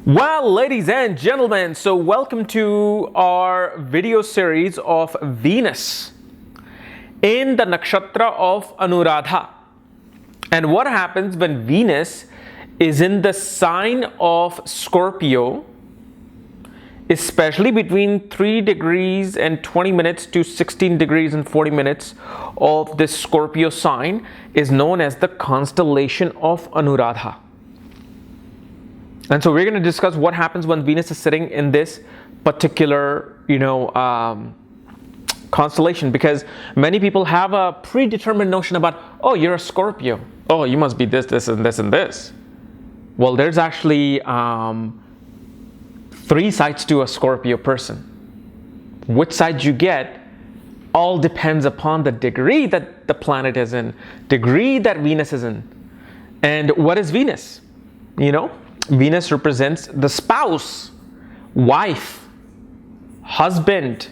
Well, ladies and gentlemen, so welcome to our video series of Venus in the Nakshatra of Anuradha. And what happens when Venus is in the sign of Scorpio, especially between 3 degrees and 20 minutes to 16 degrees and 40 minutes of this Scorpio sign, is known as the constellation of Anuradha. And so we're going to discuss what happens when Venus is sitting in this particular, constellation, because many people have a predetermined notion about, oh, you're a Scorpio. Oh, you must be this, this, and this, and this. Well, there's actually 3 sides to a Scorpio person. Which side you get all depends upon the degree that the planet is in, degree that Venus is in. And what is Venus? Venus represents the spouse, wife, husband,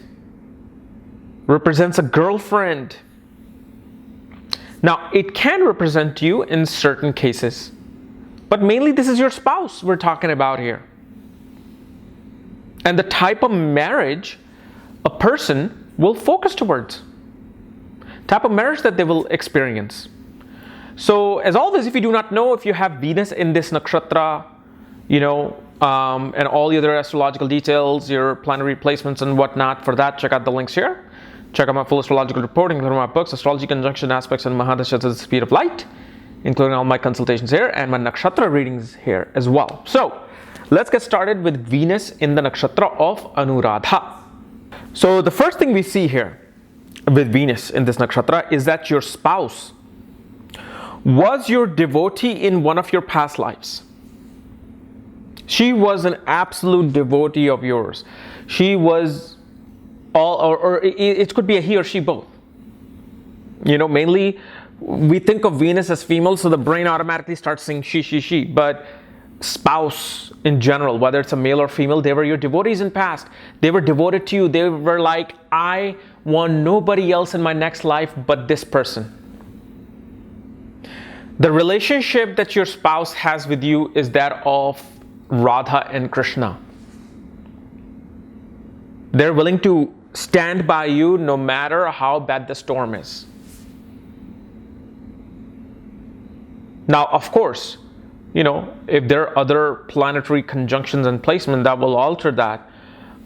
represents a girlfriend. Now, it can represent you in certain cases, but mainly this is your spouse we're talking about here. And the type of marriage a person will focus towards, type of marriage that they will experience. So, as always, if you do not know if you have Venus in this nakshatra, and all the other astrological details, your planetary placements and whatnot, for that, check out the links here. Check out my full astrological reporting, including my books, Astrology Conjunction Aspects and Mahadashas at the Speed of Light, including all my consultations here and my nakshatra readings here as well. So, let's get started with Venus in the nakshatra of Anuradha. So, the first thing we see here with Venus in this nakshatra is that your spouse was your devotee in one of your past lives. She was an absolute devotee of yours. She was or it could be a he or she both. Mainly we think of Venus as female, so the brain automatically starts saying she. But spouse in general, whether it's a male or female, they were your devotees in past. They were devoted to you. They were like, I want nobody else in my next life but this person. The relationship that your spouse has with you is that of Radha and Krishna. They're willing to stand by you no matter how bad the storm is. Now, of course, if there are other planetary conjunctions and placement that will alter that,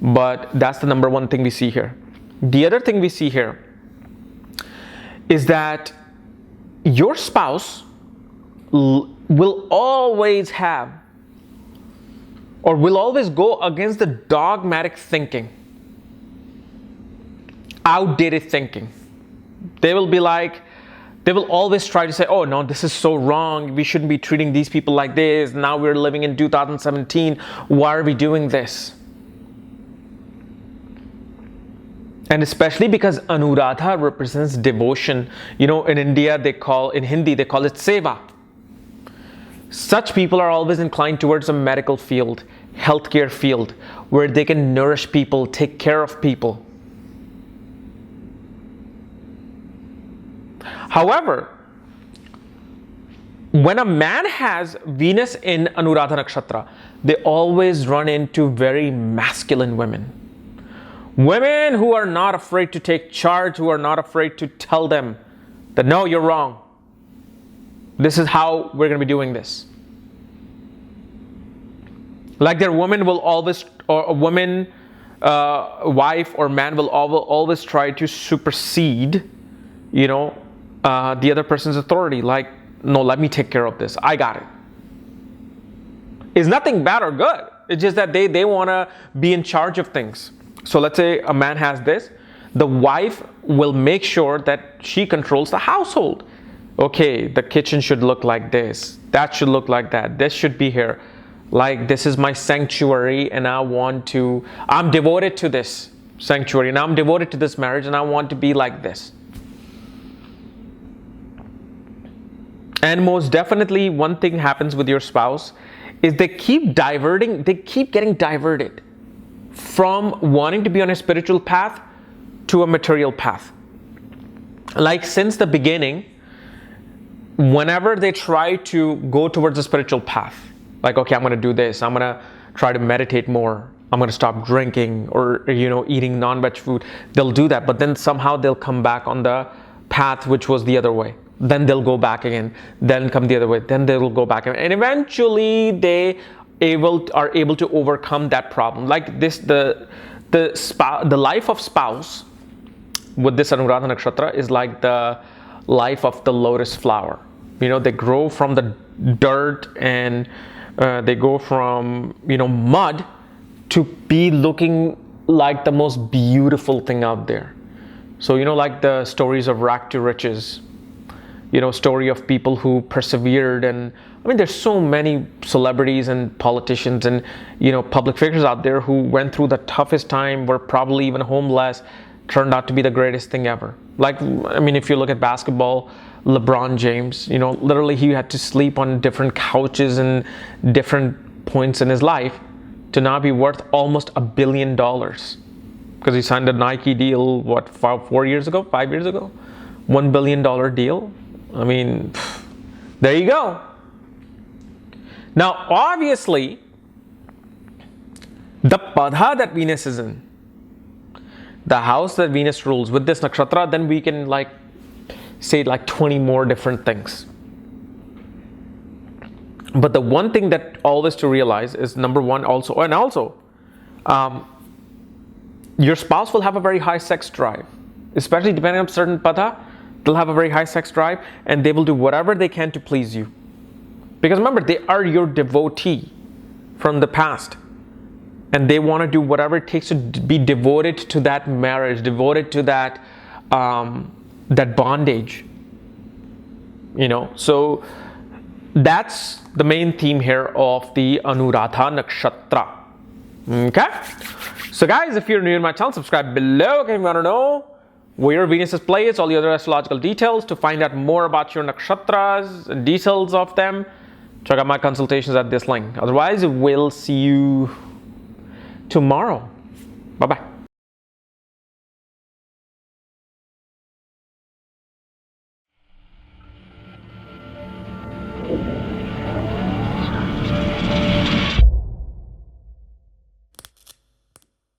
but that's the number one thing we see here. The other thing we see here is that your spouse will always have, or will always go against the dogmatic thinking, outdated thinking. They will always try to say, oh no, this is so wrong. We shouldn't be treating these people like this. Now we're living in 2017. Why are we doing this? And especially because Anuradha represents devotion. In Hindi they call it seva. Such people are always inclined towards a medical field, healthcare field, where they can nourish people, take care of people. However, when a man has Venus in Anuradha Nakshatra, they always run into very masculine women. Women who are not afraid to take charge, who are not afraid to tell them that, no, you're wrong. This is how we're going to be doing this. Like their woman will always, or a woman, wife or man will always try to supersede, the other person's authority. Like, no, let me take care of this. I got it. It's nothing bad or good. It's just that they want to be in charge of things. So let's say a man has this. The wife will make sure that she controls the household. Okay, the kitchen should look like this. That should look like that. This should be here. Like, this is my sanctuary and I'm devoted to this sanctuary and I'm devoted to this marriage and I want to be like this. And most definitely one thing happens with your spouse is they keep getting diverted from wanting to be on a spiritual path to a material path. Like since the beginning, whenever they try to go towards a spiritual path, like, okay, I'm going to do this, I'm going to try to meditate more. I'm going to stop drinking or, eating non-veg food. They'll do that, but then somehow they'll come back on the path which was the other way. Then they'll go back again, then come the other way, then they'll go back again. And eventually they are able to overcome that problem. Like this, the life of spouse with this Anuradha Nakshatra is like the life of the lotus flower. They grow from the dirt and they go from, mud to be looking like the most beautiful thing out there. So, like the stories of rag to riches, story of people who persevered. And I mean, there's so many celebrities and politicians and, public figures out there who went through the toughest time, were probably even homeless, turned out to be the greatest thing ever. Like, I mean, if you look at basketball, LeBron James, literally he had to sleep on different couches and different points in his life to now be worth almost $1 billion because he signed a Nike deal, 5 years ago, $1 billion deal. I mean, there you go. Now, obviously, the Padha that Venus is in, the house that Venus rules with this nakshatra, then we can say 20 more different things. But the one thing that always to realize is number one also, your spouse will have a very high sex drive, especially depending on certain Padha. They'll have a very high sex drive and they will do whatever they can to please you. Because remember, they are your devotee from the past. And they want to do whatever it takes to be devoted to that marriage, devoted to that that bondage. So that's the main theme here of the Anuradha Nakshatra. Okay? So guys, if you're new to my channel, subscribe below. Okay, if you want to know where Venus is placed, all the other astrological details, to find out more about your nakshatras and details of them, check out my consultations at this link. Otherwise, we'll see you tomorrow. Bye-bye.